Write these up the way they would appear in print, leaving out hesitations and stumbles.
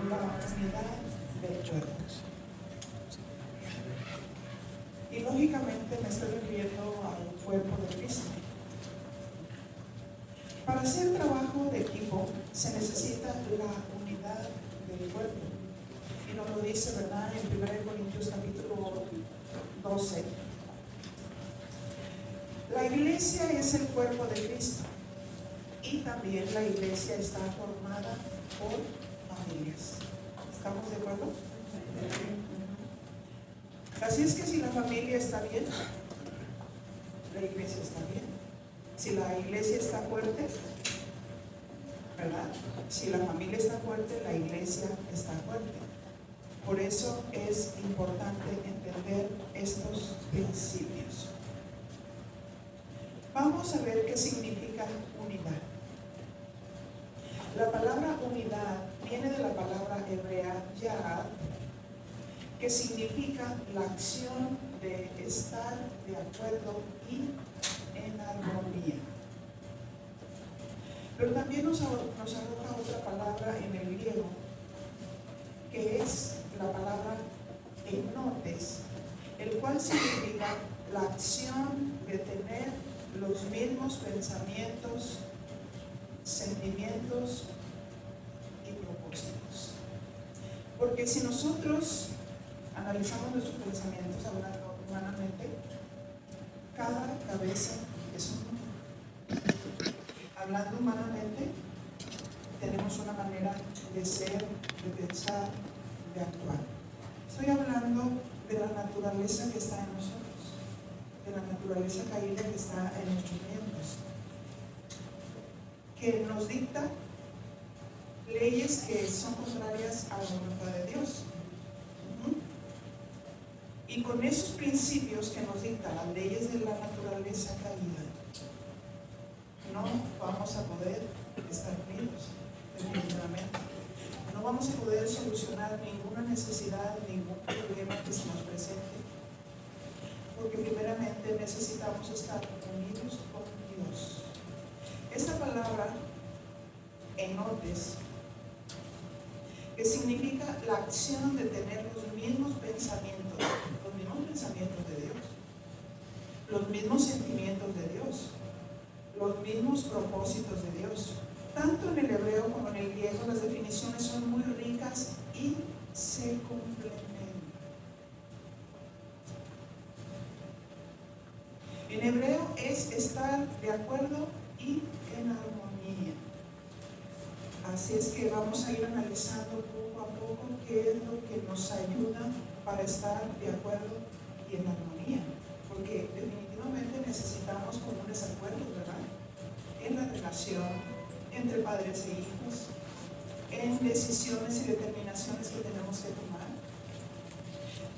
la unidad del cuerpo. Y lógicamente me estoy refiriendo al cuerpo de Cristo. Para hacer trabajo de equipo se necesita la unidad del cuerpo. Y nos lo dice, ¿verdad? En 1 Corintios capítulo 12. La iglesia es el cuerpo de Cristo. Y también la iglesia está formada por familias. ¿Estamos de acuerdo? Así es que si la familia está bien, la iglesia está bien. Si la iglesia está fuerte, ¿verdad? Si la familia está fuerte, la iglesia está fuerte. Por eso es importante entender estos principios. Vamos a ver qué significa unidad. La palabra unidad viene de la palabra hebrea yad, que significa la acción de estar de acuerdo y en armonía. Pero también nos arroja otra palabra en el griego, que es la palabra enotes, el cual significa la acción de tener los mismos pensamientos, sentimientos y propósitos. Porque si nosotros analizamos nuestros pensamientos hablando humanamente, cada cabeza es un mundo. Hablando humanamente, tenemos una manera de ser, de pensar, de actuar. Estoy hablando de la naturaleza que está en nosotros, de la naturaleza caída que está en nuestros miembros, que nos dicta leyes que son contrarias a la voluntad de Dios. Y con esos principios que nos dictan las leyes de la naturaleza caída, no vamos a poder estar unidos, definitivamente. No vamos a poder solucionar ninguna necesidad, ningún problema que se nos presente, porque primeramente necesitamos estar unidos con Dios. Esta palabra, enotes, que significa la acción de tener los mismos pensamientos de Dios, los mismos sentimientos de Dios, los mismos propósitos de Dios. Tanto en el hebreo como en el griego las definiciones son muy ricas y se complementan. En hebreo es estar de acuerdo y en armonía. Así es que vamos a ir analizando poco a poco qué es lo que nos ayuda para estar de acuerdo y en armonía. Porque definitivamente necesitamos comunes acuerdos, ¿verdad? En la relación entre padres e hijos, en decisiones y determinaciones que tenemos que tomar,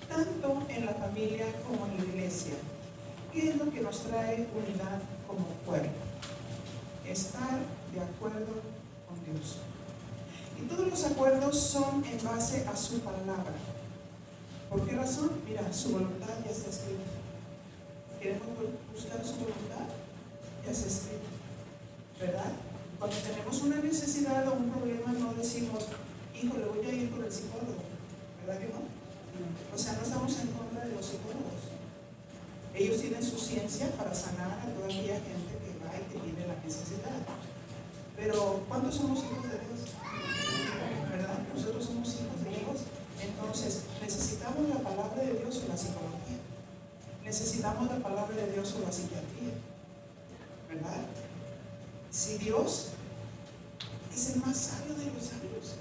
tanto en la familia como en la iglesia. ¿Qué es lo que nos trae unidad como cuerpo? Estar de acuerdo con Dios. Y todos los acuerdos son en base a su palabra. ¿Por qué razón? Mira, su voluntad ya está escrita. ¿Queremos buscar su voluntad? Ya está escrita, ¿verdad? Cuando tenemos una necesidad o un problema, no decimos, híjole, voy a ir con el psicólogo, ¿verdad que no? O sea, no estamos en contra de los psicólogos. Ellos tienen su ciencia para sanar a toda aquella gente que va y que tiene la necesidad. Pero, ¿cuántos somos hijos de Dios? ¿Verdad? Nosotros somos hijos de Dios. Entonces, necesitamos la palabra de Dios o la psicología. Necesitamos la palabra de Dios o la psiquiatría. ¿Verdad? Si Dios es el más sabio de los sabios.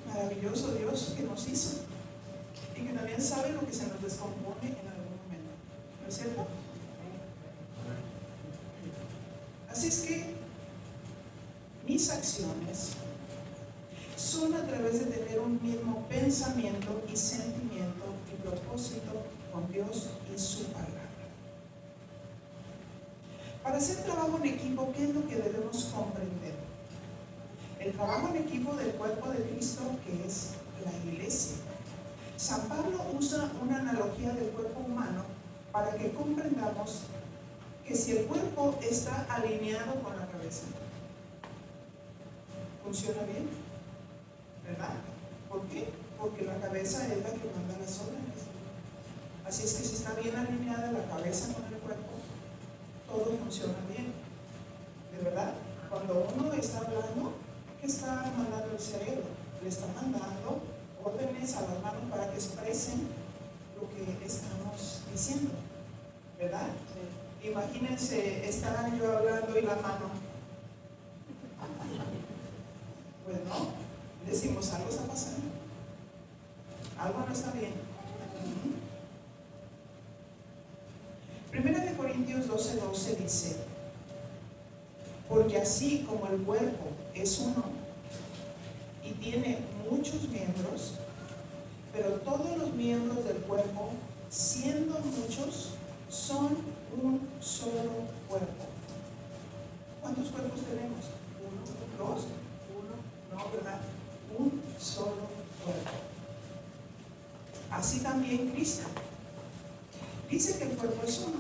Maravilloso Dios que nos hizo y que también sabe lo que se nos descompone en algún momento. ¿No es cierto? Así es que mis acciones son a través de tener un mismo pensamiento y sentimiento y propósito con Dios y su palabra. Para hacer trabajo en equipo, ¿qué es lo que debemos comprender? El trabajo en equipo del cuerpo de Cristo, que es la iglesia. San Pablo usa una analogía del cuerpo humano para que comprendamos que si el cuerpo está alineado con la cabeza, ¿funciona bien? ¿verdad? ¿Por qué? Porque la cabeza es la que manda las órdenes. Así es que si está bien alineada la cabeza con el cuerpo, todo funciona bien. ¿De verdad? Cuando uno está hablando, ¿qué está mandando el cerebro? Le está mandando órdenes a las manos para que expresen lo que estamos diciendo, ¿verdad? Sí. Imagínense estar yo hablando y la mano. Pues no, decimos algo está pasando, algo no está bien. Primera de Corintios 12:12 dice: porque así como el cuerpo es uno y tiene muchos miembros, pero todos los miembros del cuerpo, siendo muchos, son un solo cuerpo. ¿Cuántos cuerpos tenemos? ¿Uno? ¿Dos? ¿Uno? No, ¿verdad? Un solo cuerpo. Así también Cristo. Dice que el cuerpo es uno,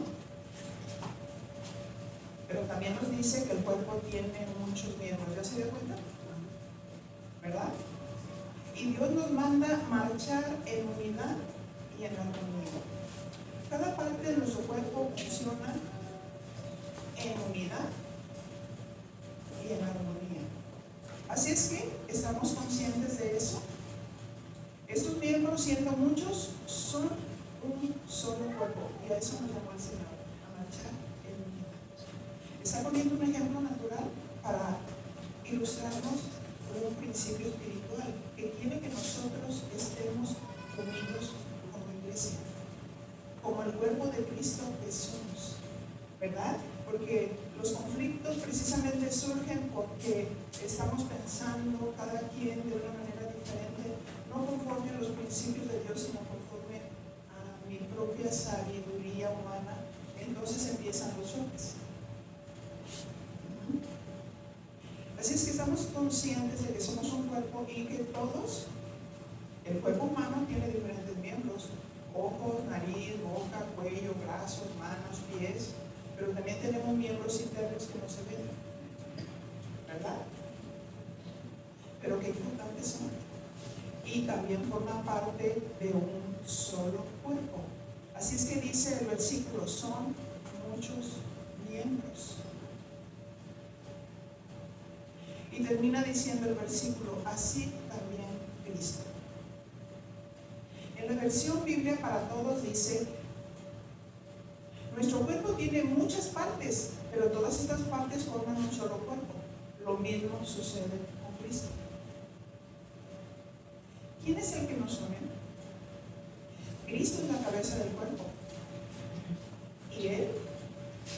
pero también nos dice que el cuerpo tiene muchos miembros. ¿Ya se dio cuenta? ¿Verdad? Y Dios nos manda marchar en unidad y en armonía. Cada parte de nuestro cuerpo funciona en unidad y en armonía. Así es que estamos conscientes de eso. Estos miembros, siendo muchos, son un solo cuerpo. Y a eso nos llamó el Señor, a marchar en unidad. Está poniendo un ejemplo natural para ilustrarnos un principio espiritual que quiere que nosotros estemos unidos como iglesia, como el cuerpo de Cristo que somos, ¿verdad? Porque los conflictos precisamente surgen porque estamos pensando cada quien de una manera diferente, no conforme a los principios de Dios, sino conforme a mi propia sabiduría humana. Entonces empiezan los choques. Así es que estamos conscientes de que somos un cuerpo y que todos, el cuerpo humano tiene diferentes miembros: ojos, nariz, boca, cuello, brazos, manos, pies, pero también tenemos miembros internos que no se ven, ¿verdad? Pero qué importantes son. Y también forman parte de un solo cuerpo. Así es que dice el versículo: son muchos miembros. Y termina diciendo el versículo: así también Cristo. En la versión Biblia para Todos dice: nuestro cuerpo tiene muchas partes, pero todas estas partes forman un solo cuerpo. Lo mismo sucede con Cristo. ¿Quién es el que nos une? Cristo es la cabeza del cuerpo. Y Él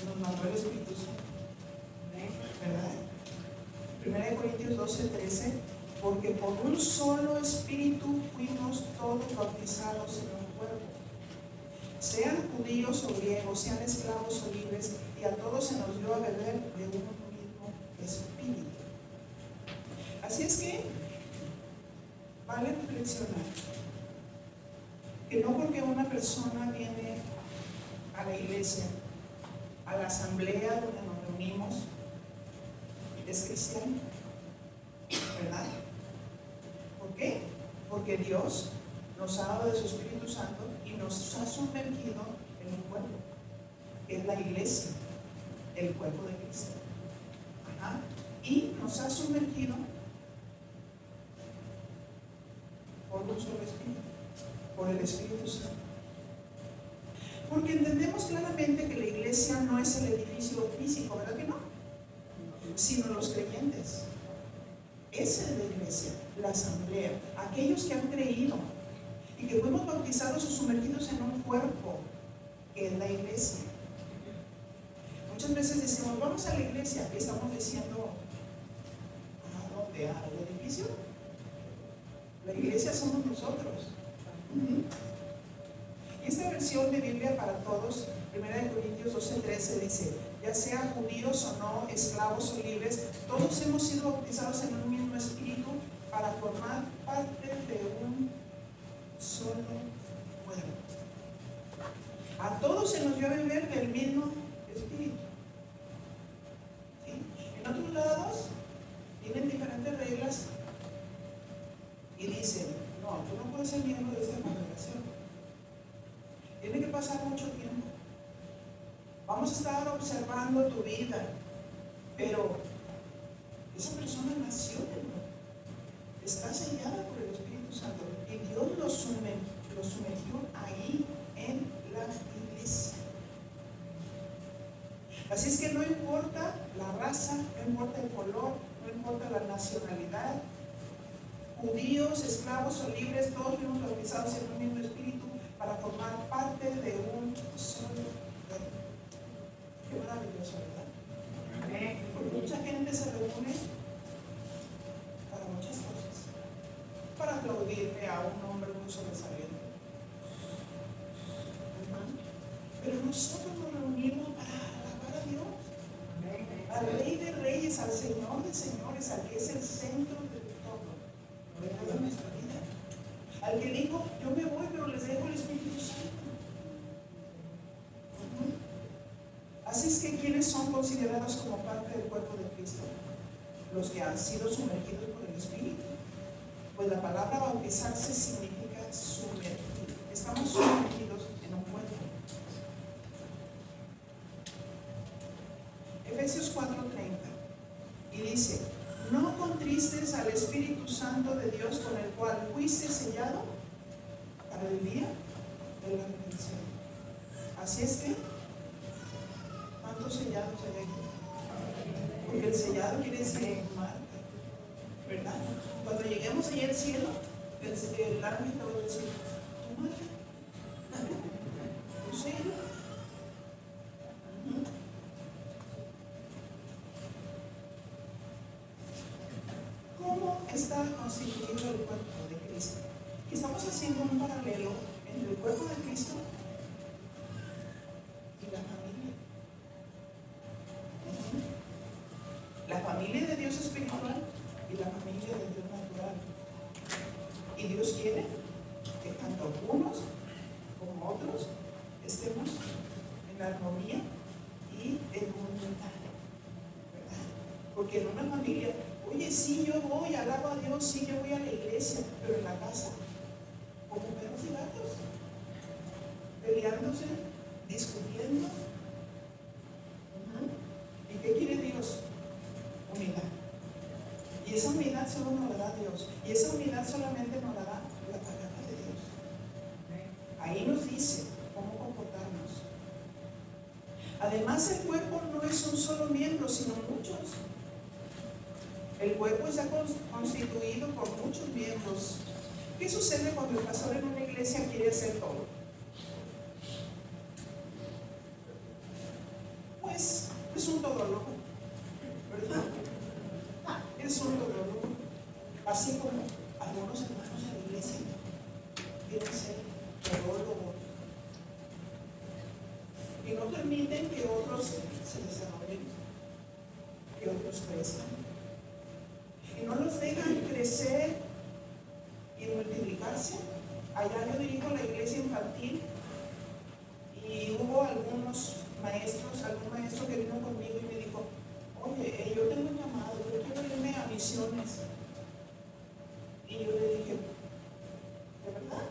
nos mandó el Espíritu Santo. ¿Verdad? 1 Corintios 12:13: porque por un solo Espíritu fuimos todos bautizados en un cuerpo, sean judíos o griegos, sean esclavos o libres, y a todos se nos dio a beber de un mismo Espíritu. Así es que vale reflexionar que no porque una persona viene a la iglesia, a la asamblea donde nos reunimos, es cristiano, ¿verdad? ¿Por qué? Porque Dios nos ha dado de su Espíritu Santo y nos ha sumergido en un cuerpo, que es la iglesia, el cuerpo de Cristo. Ajá. Y nos ha sumergido por un solo Espíritu, por el Espíritu Santo. Porque entendemos claramente que la iglesia no es el edificio físico, ¿verdad que no? Sino los creyentes. Esa es la iglesia, la asamblea, aquellos que han creído y que fuimos bautizados o sumergidos en un cuerpo, que es la iglesia. Muchas veces decimos: vamos a la iglesia, y estamos diciendo: ¿a dónde? ¿Al edificio? La iglesia somos nosotros. Y esta versión de Biblia para Todos, 1 Corintios 12:13, dice: ya sean judíos o no, esclavos o libres, todos hemos sido bautizados en un mismo Espíritu para formar parte de un solo cuerpo. A todos se nos dio a beber del mismo Espíritu. ¿Sí? En otros lados tienen diferentes reglas No, tú no puedes ser miembro de esta congregación. Tiene que pasar mucho tiempo. Vamos a estar observando tu vida, pero esa persona nació de nuevo, está sellada por el Espíritu Santo y Dios lo sumergió ahí en la iglesia. Así es que no importa la raza, no importa el color, no importa la nacionalidad, judíos, esclavos o libres, todos fuimos bautizados en un mismo espíritu para formar parte de un solo cuerpo. Qué maravilloso, ¿verdad? Porque mucha gente se reúne para muchas cosas, para aplaudirle a un hombre muy sobresaliente. Pero nosotros nos reunimos para alabar a Dios, al Rey de Reyes, al Señor de Señores, al que es el centro de todo, de nuestra vida. Al que dijo, yo me voy, pero les dejo el Espíritu Santo. Así es que, ¿quiénes son considerados como parte del cuerpo de Cristo? Los que han sido sumergidos por el Espíritu. Pues la palabra bautizarse significa sumergir. Estamos sumergidos en un cuerpo. Efesios 4:30. Y dice, no contristes al Espíritu Santo de Dios, con el cual fuiste sellado para el día de la redención. Así es que, ¿cuántos sellados hay aquí? Porque el sellado quiere decir marca, ¿verdad? Cuando lleguemos allá al cielo, el árbitro va a decir, tu marca, tu sello. ¿Cómo está constituido el cuerpo de Cristo? Y estamos haciendo un paralelo entre el cuerpo de Cristo y la familia. La familia de Dios espiritual y la familia de Dios natural. Y Dios quiere que tanto unos como otros estemos en armonía y en unidad, ¿verdad? Porque en una familia, oye, sí, yo voy, alabo a Dios, sí, yo voy a la iglesia, pero en la casa, como perros y gatos, peleándose, discutiendo. ¿Y qué quiere Dios? Unidad. Y esa unidad solo nos la da Dios. Y esa unidad solamente nos la da la palabra de Dios. Ahí nos dice cómo comportarnos. Además, el cuerpo no es un solo miembro, sino muchos. El cuerpo está constituido por muchos miembros. ¿Qué sucede cuando el pastor en una iglesia quiere hacer todo? Pues es un todólogo, ¿verdad? Es un todólogo. Así como algunos hermanos en la iglesia quieren ser todólogos y no permiten que otros se desarrollen, que otros crezcan. Y no los dejan crecer y multiplicarse. Allá yo dirijo la iglesia infantil y hubo algún maestro que vino conmigo y me dijo, oye, yo tengo un llamado, yo quiero irme a misiones. Y yo le dije, ¿de verdad?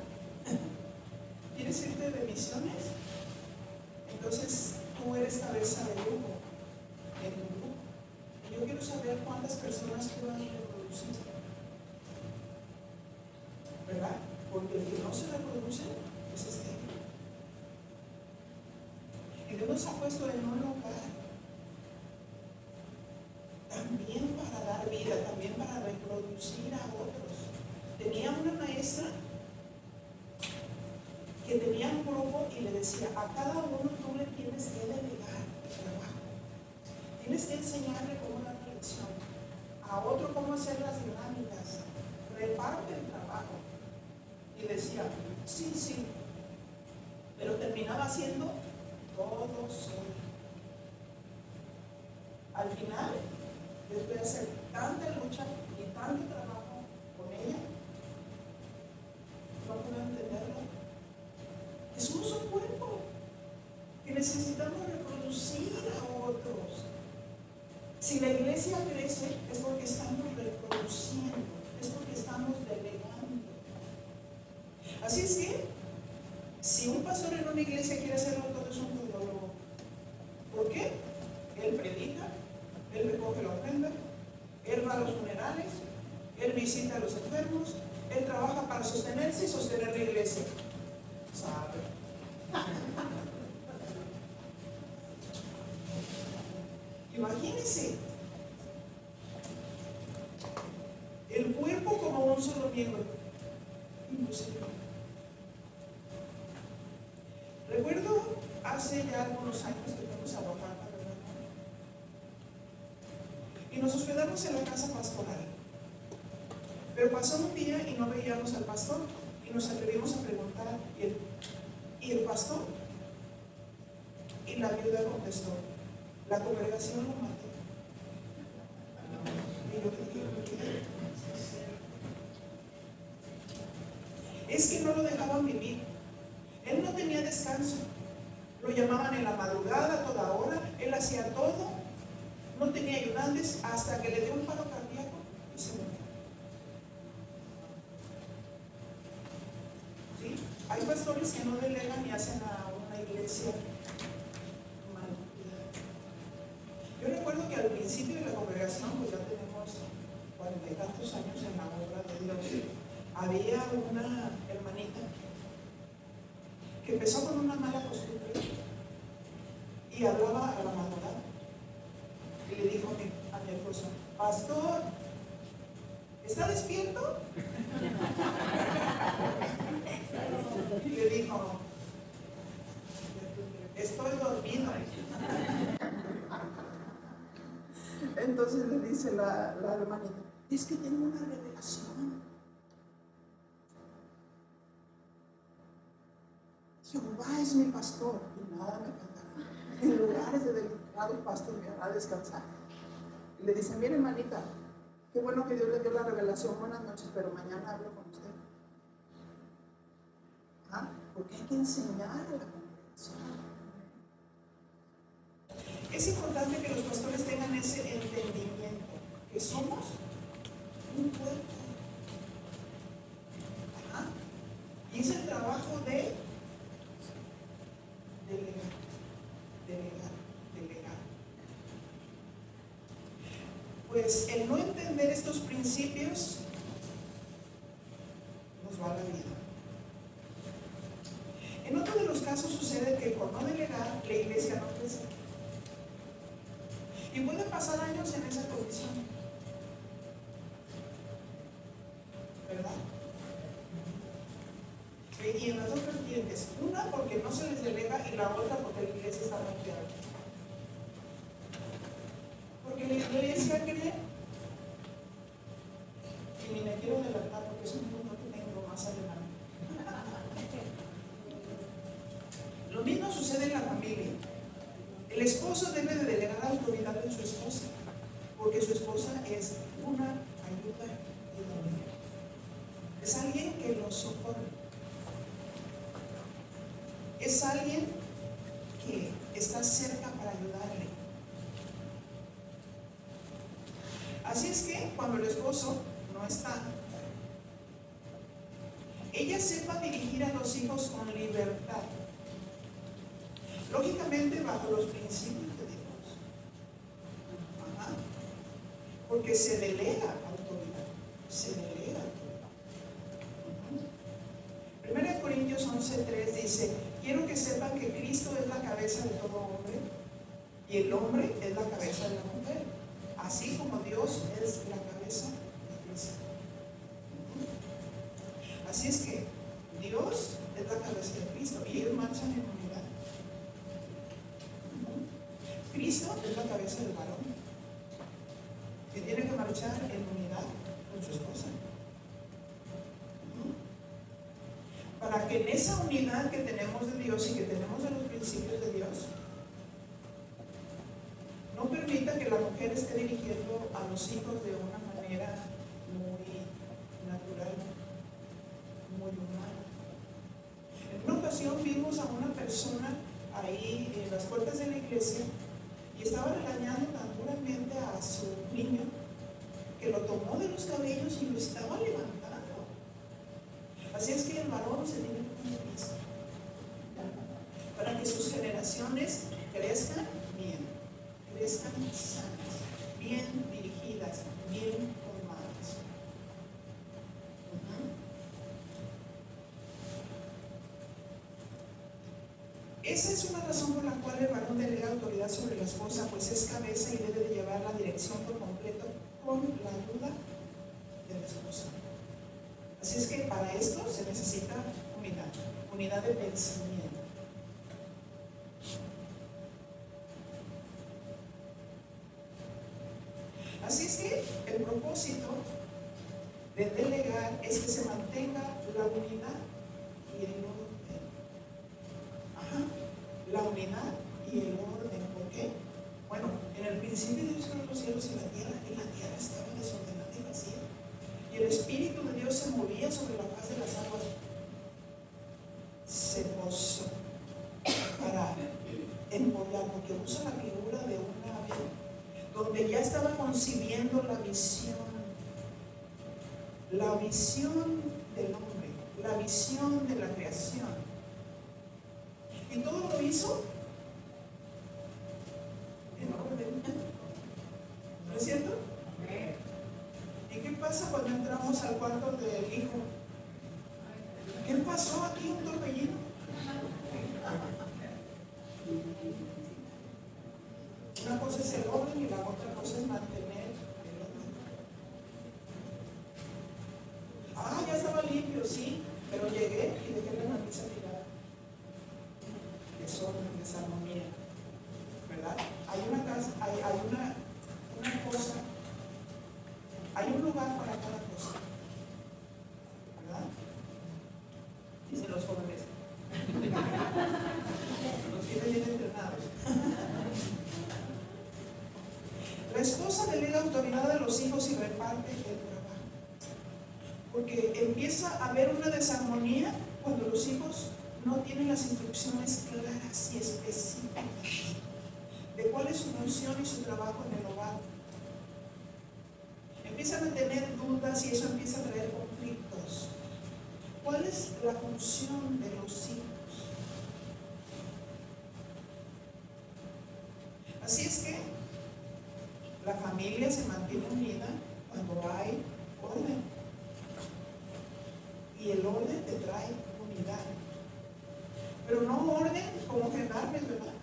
¿Quieres irte de misiones? Entonces tú eres cabeza de grupo, en un grupo. Y yo quiero saber cuántas personas tú vas a reproducir, ¿verdad? Porque el que no se reproduce es estéril. Y Dios nos ha puesto en un lugar también para dar vida, también para reproducir a otros. Tenía una maestra que tenía un grupo y le decía, a cada uno tú le tienes que delegar el trabajo. Tienes que enseñarle cómo dar la lección, a otro cómo hacer las dinámicas, reparte el trabajo. Y decía, sí, sí, pero terminaba haciendo todo solo. Al final, después de hacer tanta lucha y tanto trabajo con ella, no puedo entenderlo. Es un solo cuerpo que necesitamos reproducir a otros. Si la iglesia crece, es porque estamos reproduciendo, es porque estamos delegando. Así es que, si un pastor en una iglesia quiere hacerlo todo, es un todólogo. ¿Por qué? Él predica, él recoge la ofrenda, él va a los funerales, él visita a los enfermos, él trabaja para sostenerse y sostener la iglesia. ¿Sabe? Imagínense el cuerpo como un solo miembro. Imposible. Recuerdo hace ya algunos años que fuimos a Oaxaca, ¿verdad? Y nos hospedamos en la casa pastoral. Pero pasó un día y no veíamos al pastor y nos atrevimos a preguntar y el pastor, y la viuda contestó: la congregación lo mató. Y yo dije: es que no lo dejaban vivir. Él no tenía descanso. Lo llamaban en la madrugada, a toda hora. Él hacía todo. No tenía ayudantes hasta que le dio un paro cardíaco y se murió. ¿Sí? Hay pastores que no delegan y hacen a una iglesia mal cuidada. Yo recuerdo que al principio de la congregación, pues ya tenemos 40 y tantos años en la obra de Dios, había una hermanita que empezó con una mala costumbre y hablaba a la madrugada y le dijo a mi esposo: pastor, ¿está despierto? Y le dijo: estoy dormido. Entonces le dice la hermanita: es que tengo una revelación. Jehová es mi pastor y nada me faltará. En lugares de delicado pastor me hará descansar. Y le dice: mire, hermanita, qué bueno que Dios le dio la revelación, buenas noches, pero mañana hablo con usted. ¿Ah? Porque hay que enseñar a la congregación. Es importante que los pastores tengan ese entendimiento, que somos un cuerpo. ¿Ah? Y es el trabajo de delegar. Pues el no entender estos principios nos va a la vida. En otro de los casos sucede que por no delegar la iglesia no crece. Y pueden pasar años en esa condición, ¿verdad? Y en las dos vertientes, una porque no se les delega y la otra porque la iglesia está bloqueada. Porque la iglesia cree, y ni me quiero adelantar porque es un punto que tengo más adelante. Lo mismo sucede en la familia. El esposo debe de delegar autoridad en su esposa, porque su esposa es una ayuda idónea. Es alguien que lo soporta. Es alguien que está cerca para ayudarle. Así es que cuando el esposo no está, ella sepa dirigir a los hijos con libertad, lógicamente bajo los principios de Dios. Ajá. Porque se delega autoridad. Se delega autoridad. 1 Corintios 11:3 dice: quiero que sepan que Cristo es la cabeza de todo hombre y el hombre es la cabeza de la mujer, así como Dios es la cabeza de Cristo. Así es que Dios es la cabeza de Cristo y ellos marchan en unidad. Cristo es la cabeza del varón, que tiene que marchar en unidad con su esposa. Para que en esa unidad que tenemos de Dios y que tenemos de los principios de Dios, no permita que la mujer esté dirigiendo a los hijos de una manera muy natural, muy humana. En una ocasión vimos a una persona ahí en las puertas de la iglesia y estaba regañando tan duramente a su niño que lo tomó de los cabellos y lo estaba levantando. Así es que el varón se tiene que poner listo para que sus generaciones crezcan bien, crezcan sanas, bien dirigidas, bien formadas. Esa es una razón por la cual el varón delega autoridad sobre la esposa, pues es cabeza y debe de llevar la dirección por completo con la ayuda de la esposa. Así es que para esto se necesita unidad de pensamiento. Así es que el propósito de delegar es que se mantenga la unidad y el orden. La unidad y el orden. ¿Por qué? Bueno, en el principio Dios creó los cielos y la tierra estaba desordenada y vacía. Y el Espíritu de Dios se movía sobre la faz de las aguas. Se posó para empollar, porque usa la figura de una ave, donde ya estaba concibiendo la visión del hombre, la visión de la creación. Y todo lo hizo en orden. ¿No es cierto? ¿Y qué pasa cuando entramos al cuarto del hijo? ¿Qué pasó aquí? Un torbellino. Una cosa es el orden y la otra cosa es mantener el orden. Ya estaba limpio, sí, pero llegué y dejé la camisa tirada. Desorden, desarmonía, ¿verdad? Hay una casa, hay una cosa, hay un lugar para cada cosa, ¿verdad? Dicen los jóvenes. Los tienen bien entrenados. La esposa delega autoridad a los hijos y reparte el trabajo, porque empieza a haber una desarmonía cuando los hijos no tienen las instrucciones claras y específicas de cuál es su función y su trabajo en el hogar. Empiezan a tener dudas y eso empieza a traer conflictos. ¿Cuál es la función de los hijos? Así es que la familia se mantiene unida cuando hay orden. Y el orden te trae unidad. Pero no orden como gendarmes, ¿verdad?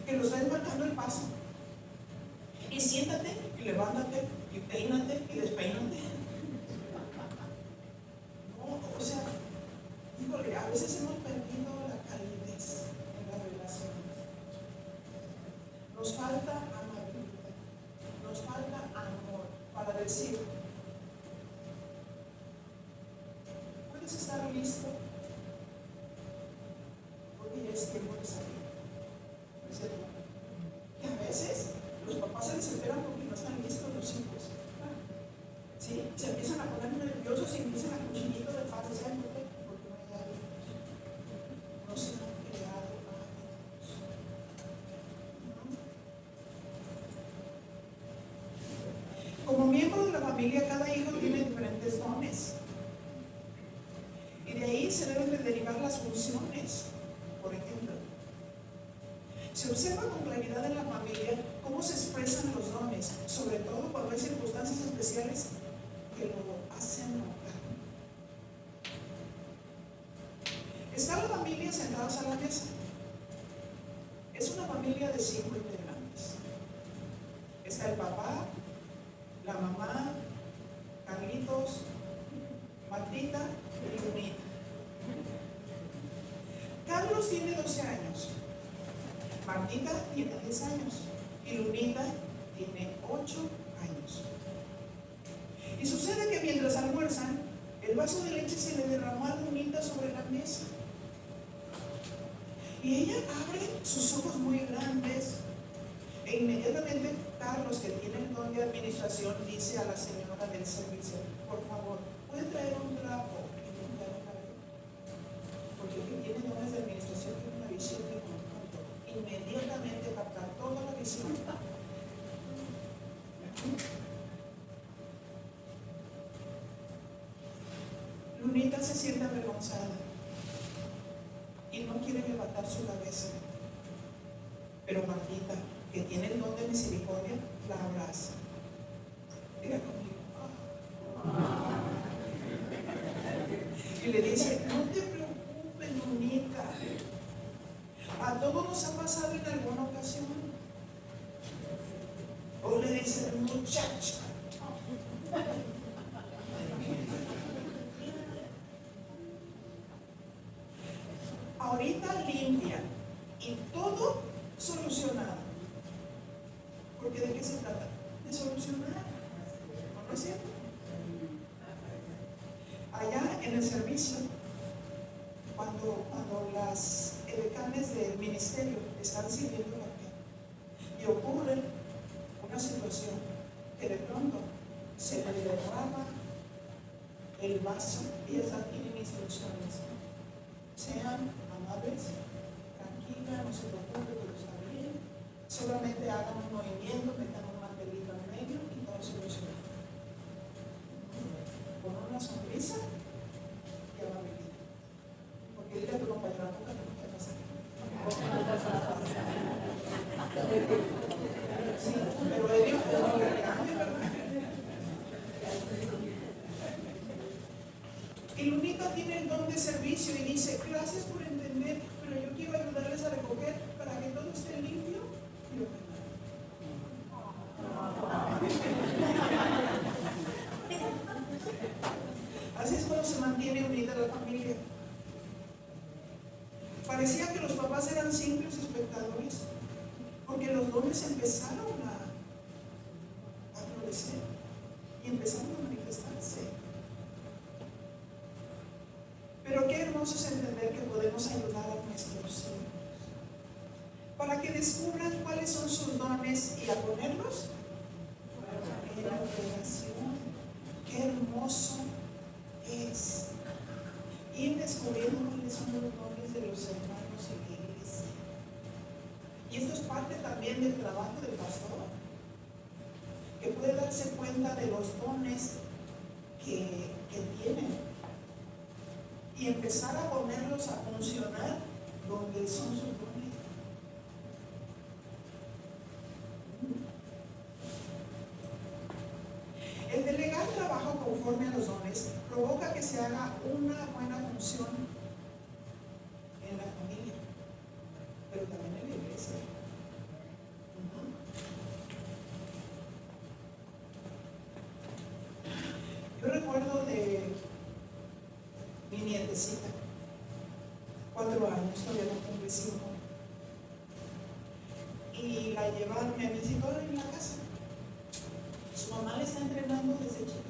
Que los ves marcando el paso. Y siéntate, y levántate, y peínate, y despeínate. No, o sea, híjole, a veces hemos perdido la calidez en las relaciones. Nos falta amabilidad, nos falta amor para decir, ¿puedes estar listo? Porque ya es tiempo de salir. ¿No es cierto? Y a veces los papás se desesperan porque no están listos los hijos. ¿Sí? Se empiezan a poner nerviosos y empiezan a cuchillito de padre. ¿Saben por qué? Porque no hay hábitos. No se han creado hábitos. Como miembro de la familia, cada hijo tiene diferentes dones. Y de ahí se deben de derivar las funciones. Por ejemplo, se observa con claridad en la familia cómo se expresan los dones, sobre todo cuando hay circunstancias especiales que lo hacen notar. Está la familia sentados a la mesa. Es una familia de 5 integrantes. Está el papá, la mamá, Carlitos, Martita y Lunita. Carlos tiene 12 años, Martita tiene 10 años y Lunita tiene 8 años. Y sucede que mientras almuerzan, el vaso de leche se le derramó a Lunita sobre la mesa. Y ella abre sus ojos muy grandes e inmediatamente Carlos, que tiene el don de administración, dice a la señora del servicio, por favor, ¿puede traer un trapo y limpiar el cabello? Porque el que tiene dones de administración tiene una visión de conjunto, inmediatamente captar toda la visión. Lunita se siente avergonzada y no quiere levantar su cabeza. Pero Martita, que tiene el don de misericordia, la abraza. Diga conmigo. Y le dice, no te preocupes, Lunita. A todos nos ha pasado en alguna ocasión. O le dice, muchacha. Ahorita limpia y todo solucionado. Porque ¿de qué se trata? De solucionar. ¿No es cierto? Allá en el servicio, cuando las edecanes del ministerio están sirviendo café y ocurre una situación que de pronto se le derrama el vaso y esas tienen instrucciones. Sean amables, tranquilas, no se preocupen, todo está bien. Solamente hagan un movimiento, metan un mantelito en medio y todo se soluciona. Con una sonrisa y amabilidad. Porque dile a tu compañero, toca que no te pasa nada. Sí, pero él dijo que ¿verdad? Y Lunita tiene el don de servicio y dice, gracias por entender, pero yo quiero ayudarles a recoger para que todo esté limpio y ordenado. Así es como se mantiene unida la familia. Parecía que los papás eran simples espectadores, porque los dones empezaron a florecer y empezaron a manifestarse. Pero qué hermoso es entender que podemos ayudar a nuestros hijos para que descubran cuáles son sus dones y a ponerlos en la operación. Qué hermoso es ir descubriendo cuáles son los dones de los hermanos en la iglesia. Y esto es parte también del trabajo del pastor, que puede darse cuenta de los dones que tienen y empezar a ponerlos a funcionar donde son sus dones. El delegar trabajo conforme a los dones provoca que se haga una buena función en la familia, pero también en la iglesia. Yo recuerdo de mi nietecita, 4 años, todavía no cumple 5, y la llevaron, me visitó en la casa. Su mamá le está entrenando desde chiquita.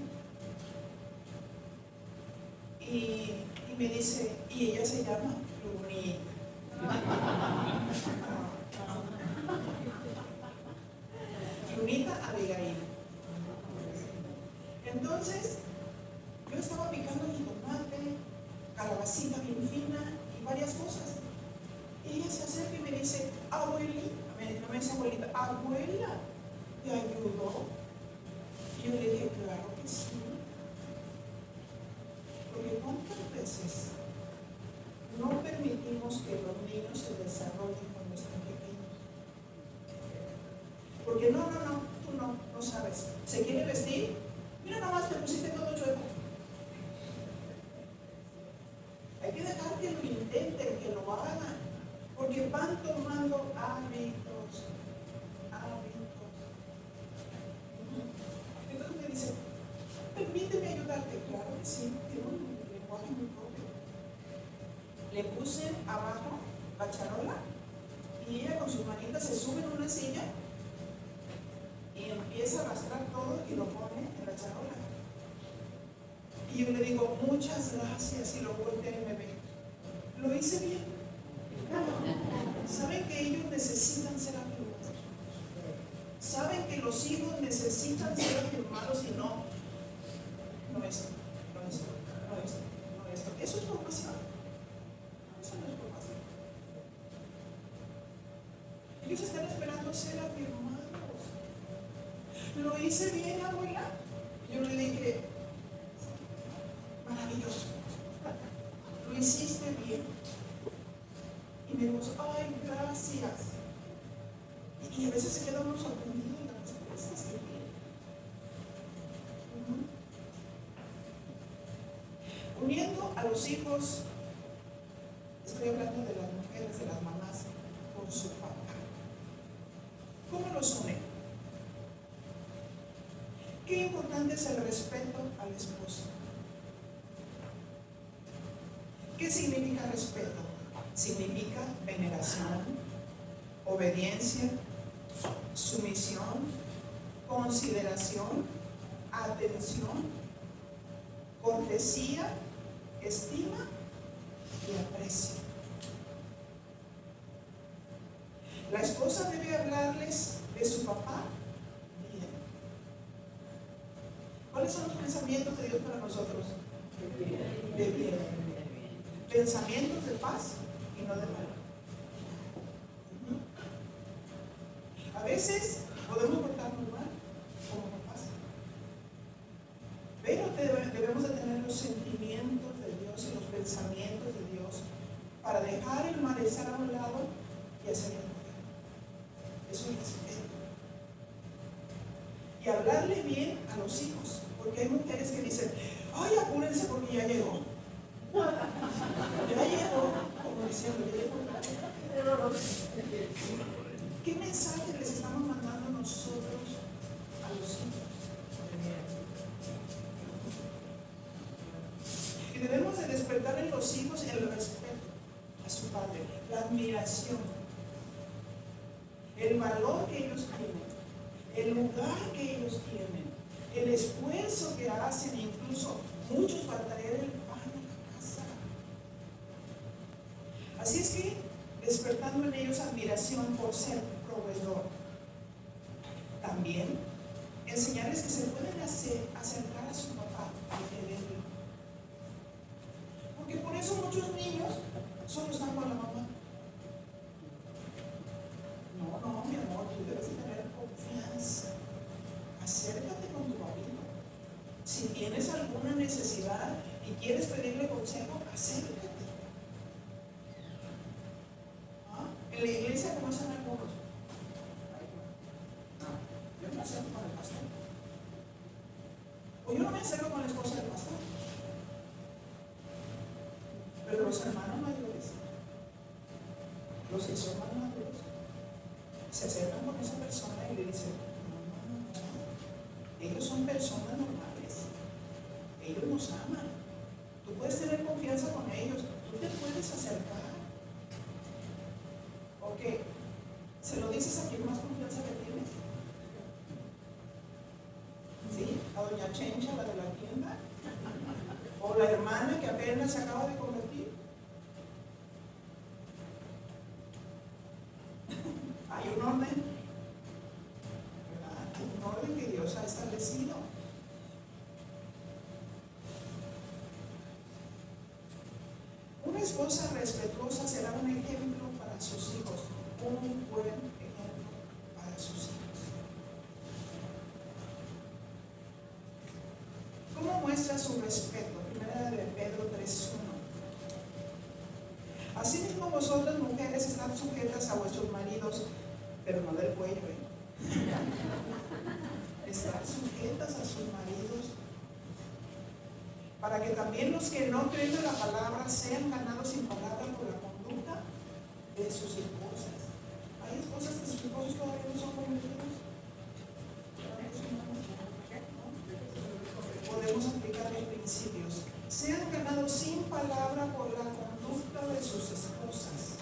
Y me dice, y ella se llama Lunita. Lunita Abigail. Entonces, yo estaba picando jitomate, calabacita bien fina y varias cosas. Y ella se acerca y me dice, abuelita, no me dice abuelita, abuela, ¿te ayudó? Y yo le dije, claro que sí. Porque ¿cuántas veces no permitimos que los niños se desarrollen cuando están pequeños? Porque tú no sabes. ¿Se quiere vestir? Mira nomás, te pusiste todo chueco. Hay que dejar que lo intenten, que lo hagan, porque van tomando hábitos. Entonces me dice, permíteme ayudarte. Claro que sí, tiene un lenguaje muy propio. Le puse abajo la charola y ella con sus manitas se sube en una silla y empieza a arrastrar todo y lo pone en la charola. Y yo le digo, muchas gracias, y lo voltea y me ve. Lo hice bien. Saben que ellos necesitan ser afirmados. Saben que los hijos necesitan ser afirmados y no esto. Eso es formación. Eso no es formación. Ellos están esperando ser afirmados. Lo hice bien, abuela. Yo le dije, maravilloso. lo hiciste bien. Y me dijo, ay, gracias. Y a veces se queda uno sorprendido de las respuestas que tiene. Uniendo a los hijos, estoy hablando de las mujeres, de las mamás, con su papá. ¿Cómo los une? Qué importante es el respeto al esposo. ¿Qué significa respeto? Significa veneración, obediencia, sumisión, consideración, atención, cortesía, estima y aprecio. La esposa debe hablarles de su papá bien. ¿Cuáles son los pensamientos de Dios para nosotros? De bien. Pensamientos de paz y no de mal. A veces podemos portarnos mal como papás, pero debemos de tener los sentimientos de Dios y los pensamientos de Dios para dejar el malestar a un lado y hacer el bien. Eso es respeto. Y hablarle bien a los hijos, porque hay mujeres que dicen, ay, apúrense porque ya llegó. Ya llegó, como diciendo, ya llegó. ¿Qué mensaje les estamos mandando nosotros a los hijos? Y debemos de despertar en los hijos el respeto a su padre, la admiración, el valor que ellos tienen, el lugar que ellos tienen, el esfuerzo que hacen, incluso muchos para traer el pan a la casa. Así es que despertando en ellos admiración por ser proveedor. También enseñarles que se pueden acercar a su papá y quererlo. Porque por eso muchos niños solo están con la mamá. No, mi amor, tú debes tener confianza. Acércate con tu papito. Si tienes alguna necesidad y quieres pedirle consejo, acércate. En la iglesia, ¿cómo hacen algunos? No, yo me acerco con el pastor. O yo no me acerco con la esposa del pastor. Pero los hermanos mayores, los hermanos mayores, se acercan con esa persona y le dicen, no, ellos son personas normales. Ellos nos aman. Tú puedes tener confianza con ellos. Tú te puedes acercar. ¿Ok? ¿Se lo dices a quien más confianza que tienes? ¿Sí? ¿A doña Chencha, la de la tienda? ¿O la hermana que apenas se acaba de convertir? Hay un orden, ¿verdad? Hay un orden que Dios ha establecido. Una esposa respetuosa será un ejemplo para sus hijos, un buen ejemplo para sus hijos. ¿Cómo muestra su respeto? Primera de Pedro 3:1. Asimismo vosotras mujeres estad sujetas a vuestros maridos, pero no del cuello, Estar sujetas a sus maridos, para que también los que no creen en la palabra sean ganados sin palabra por la conducta de sus esposas. Hay esposas que sus esposos todavía no son convertidos. Podemos aplicar los principios. Sean ganados sin palabra por la conducta de sus esposas,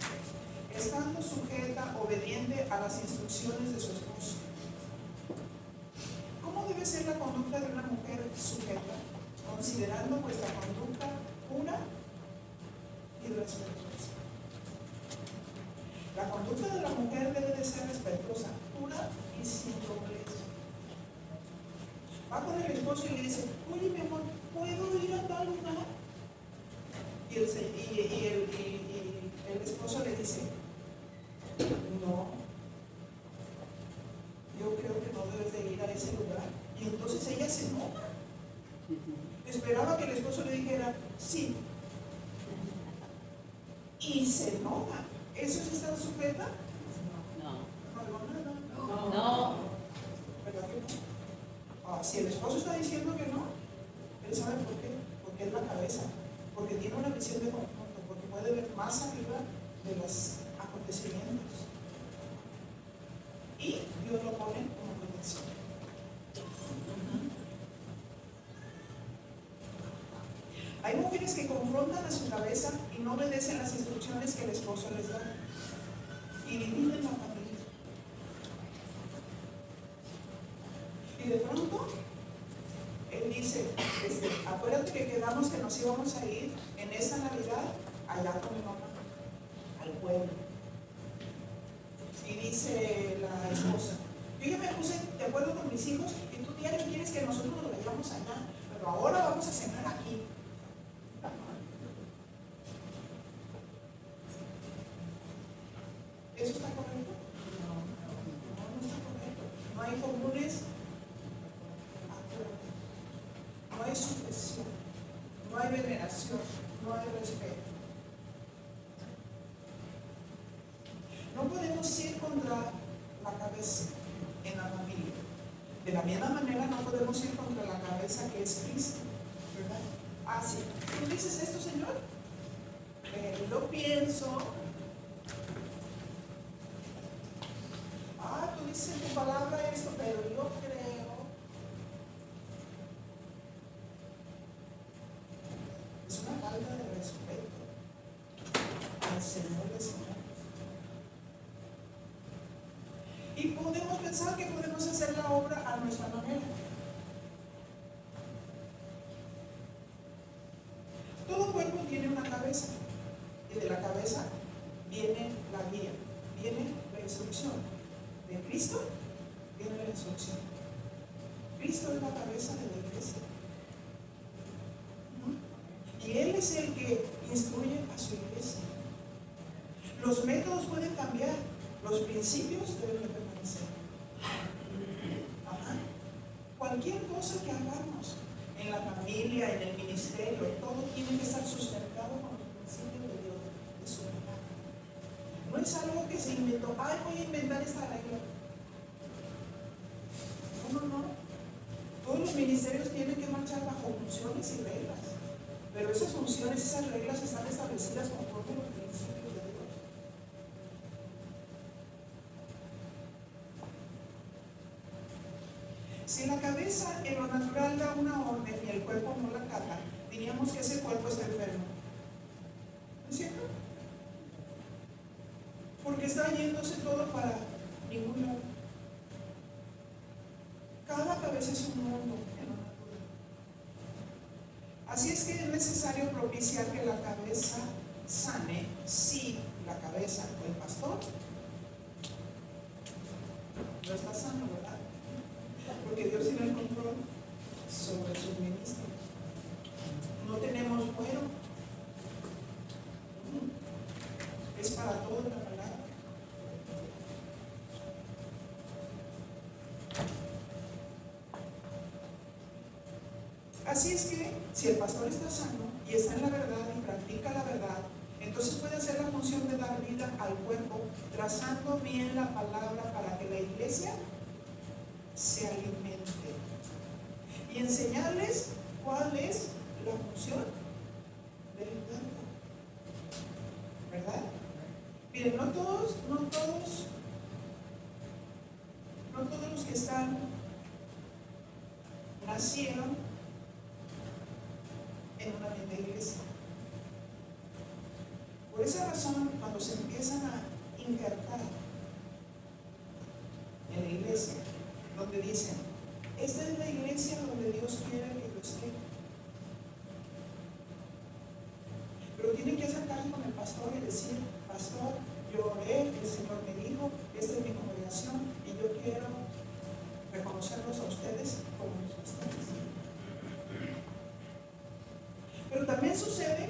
estando sujeta, obediente a las instrucciones de su esposo. ¿Cómo debe ser la conducta de una mujer sujeta? Considerando vuestra conducta pura y respetuosa. La conducta de la mujer debe de ser respetuosa, pura y sin doblez. Va con el esposo y le dice, oye mi amor, ¿puedo ir a tal lugar? Y el esposo le dice, no, yo creo que no debes de ir a ese lugar. Y entonces ella se enoja. Esperaba que el esposo le dijera, sí. y se enoja. ¿Eso es estar sujeta? No. No digo nada. No. ¿Verdad que no? Si el esposo está diciendo que no, él sabe por qué. Porque es la cabeza. Porque tiene una visión de conjunto. Porque puede ver más arriba de los acontecimientos. Y Dios lo pone como protección. Hay mujeres que confrontan a su cabeza y no obedecen las instrucciones que el esposo les da. Y dividen la familia. Y de pronto, él dice, acuérdate que quedamos que nos íbamos a ir en esta Navidad allá con mi mamá, al pueblo. Y dice la esposa, yo ya me puse de acuerdo con mis hijos y tú diario quieres que nosotros nos vayamos allá, pero ahora vamos a cenar aquí. ¿Eso está correcto? No está correcto. No hay comunes acuerdos, no hay sujeción, no hay veneración, no hay respeto. No podemos ir contra la cabeza en la familia. De la misma manera no podemos ir contra la cabeza que es Cristo, ¿verdad? Sí. ¿Tú dices esto, Señor? Yo pienso. Tú dices en tu palabra esto, pero yo creo. Es una falta de respeto al Señor de señores. Y podemos pensar que podemos hacer la obra a nuestra manera. Todo cuerpo tiene una cabeza. Y de la cabeza viene la guía, viene la instrucción. De Cristo viene la instrucción. Cristo es la cabeza de la iglesia. Y Él es el que instruye a su iglesia. Los métodos pueden cambiar, los principios deben de permanecer. Cualquier cosa que hagamos en la familia, en el ministerio, todo tiene que estar sustentado con los principios de Dios, de su verdad. No es algo que se inventó, voy a inventar esta regla. No. Todos los ministerios tienen que marchar bajo funciones y reglas. Pero esas funciones, esas reglas están establecidas conforme a los principios de Dios. Si la cabeza en lo natural da una orden y el cuerpo no la acata, diríamos que ese cuerpo está enfermo. ¿No es cierto? Porque está yéndose todo para ningún lado. Cada cabeza es un mundo en lo natural. Así es que es necesario propiciar que la cabeza sane si la cabeza o el pastor no está sano, ¿verdad? Porque Dios tiene el control sobre sus ministros. No tenemos fuero. Es para todo la palabra. Así es que si el pastor está sano y está en la verdad y practica la verdad, entonces puede hacer la función de dar vida al cuerpo, trazando bien la palabra para que la iglesia se alimente y enseñarles cuál es la función del cuerpo, ¿verdad? Miren, no todos los que están nacieron en una misma iglesia. Por esa razón, cuando se empiezan a injertar en la iglesia, donde dicen, esta es la iglesia donde Dios quiere que yo esté, pero tienen que acercarse con el pastor y decir, pastor, yo oré, el Señor me dijo, esta es mi congregación y yo quiero reconocerlos a ustedes como mis pastores. Pero también sucede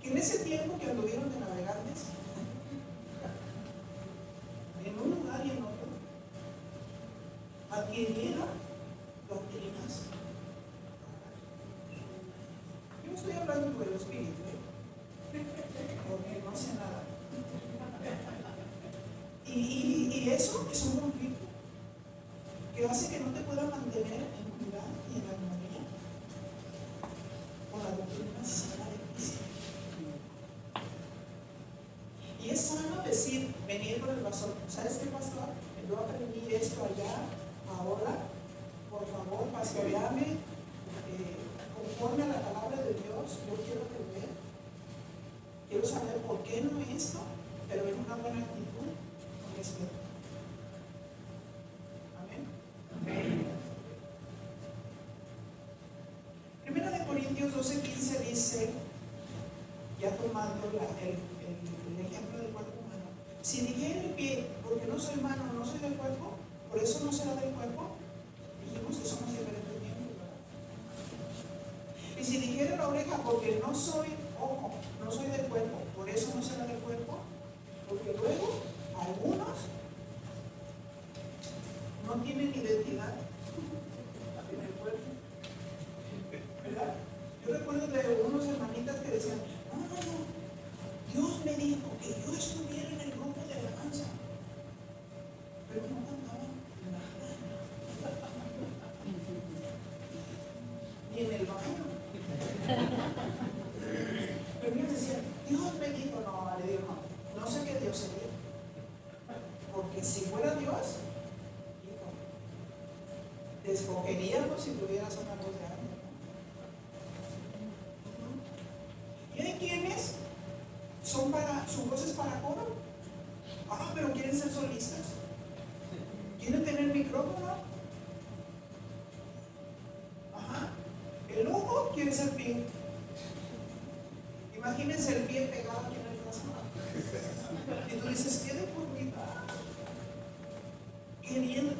que en ese tiempo que anduvieron de navegantes, en un lugar y en otro, adquirieron doctrinas. Yo estoy hablando por el Espíritu, porque no sé nada. Y eso es un conflicto que hace que no te pueda mantener en unidad y en armonía con la doctrina sana de Cristo. Y es sano decir, venir con el pastor, ¿sabes qué, pastor? Yo aprendí esto allá, ahora, por favor, pastoreame conforme a la palabra de Dios. Yo quiero aprender, quiero saber por qué no esto, pero en una buena actitud con respeto. Amén. Amén. Primera de Corintios 12:15 dice, ya tomando el ejemplo del cuerpo humano, si dijera el pie, porque no soy mano, no soy del cuerpo, por eso no será del cuerpo. Dijimos que somos diferentes miembros, ¿verdad? Y si dijera la oreja, porque no soy ojo, no soy del cuerpo, por eso no será del cuerpo, porque luego algunos no tienen identidad en el cuerpo, ¿verdad? Yo recuerdo de unos hermanitas que decían, no, Dios me dijo que yo estuviera en el grupo de alabanza, pero no cantaban nada, ni en el baño. Pero ellos decían, Dios me dijo, no, le digo, no sé qué Dios sería, porque si fuera Dios, hijo, te escogeríamos si tuvieras una voz de ángel. ¿Y hay quienes su voz es para coro? Ah, pero quieren ser solistas. ¿Quieren tener micrófono? Ajá. El ojo quiere ser pie. Imagínense el pie pegado aquí en el brazo. Y tú dices, qué deformidad. Qué bien.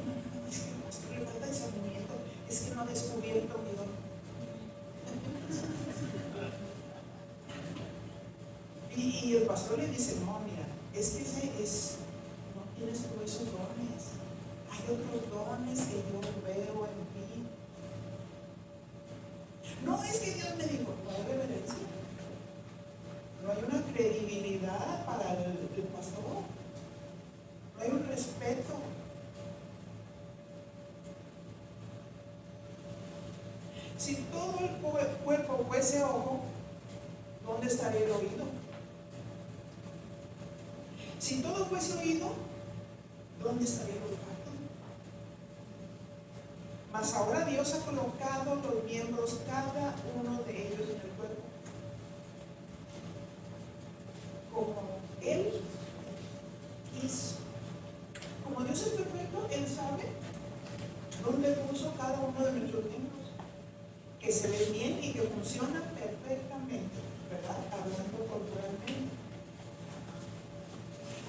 Es que el pastor le falta discernimiento. Es que no ha descubierto mi don. Y el pastor le dice, no, mira, es que no tienes tú esos dones. Hay otros dones que yo veo en ti. No es que Dios me dijo, no hay reverencia. No hay una credibilidad para el pastor. No hay un respeto. Si todo el cuerpo fuese ojo, ¿dónde estaría el oído? Si todo fuese oído, ¿dónde estaría el olfato? Mas ahora Dios ha colocado los miembros, cada uno de ellos en el cuerpo, como Él quiso. Como Dios es perfecto, Él sabe dónde puso cada uno de nuestros miembros, que se ven bien y que funcionan perfectamente, ¿verdad? Hablando corporalmente.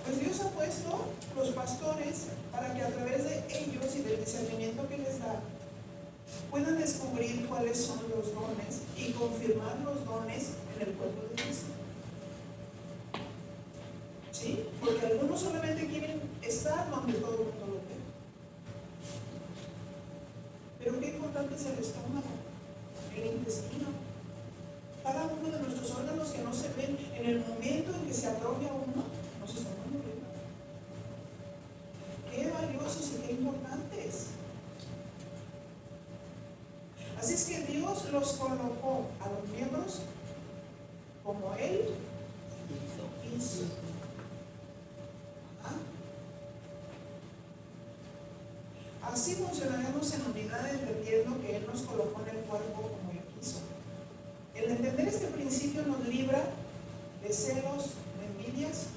Pues Dios ha puesto los pastores para que a través de ellos y del discernimiento que les da, puedan descubrir cuáles son los dones y confirmar los dones en el cuerpo de Cristo. ¿Sí? Porque algunos solamente quieren estar donde todo el mundo lo ve. Pero qué importante es el estómago, el intestino. Cada uno de nuestros órganos que no se ven, en el momento en que se atrofia uno, nos estamos muriendo. Qué valiosos y qué importantes. Así es que Dios los colocó a los miembros como Él quiso. Así funcionaremos en unidad, entendiendo que Él nos colocó en el cuerpo como Él quiso. El entender este principio nos libra de celos, de envidias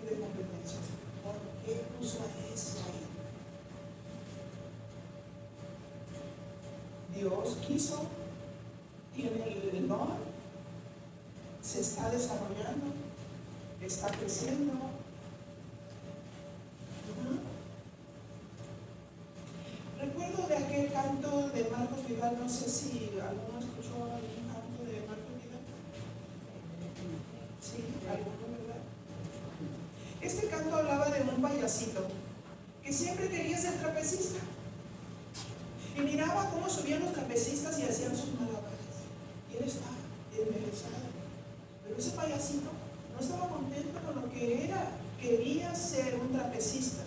y de competencias. ¿Por qué puso a eso ahí? Dios quiso, tiene el don, se está desarrollando, está creciendo. Recuerdo de aquel canto de Marcos Vidal, no sé si alguno escuchó algún canto de Marcos Vidal. Sí, alguno, ¿verdad? Este canto hablaba de un payasito que siempre quería ser trapecista. Y miraba cómo subían los trapecistas y hacían sus malabares. Y él estaba, y embelesado. Pero ese payasito no estaba contento con lo que era. Quería ser un trapecista.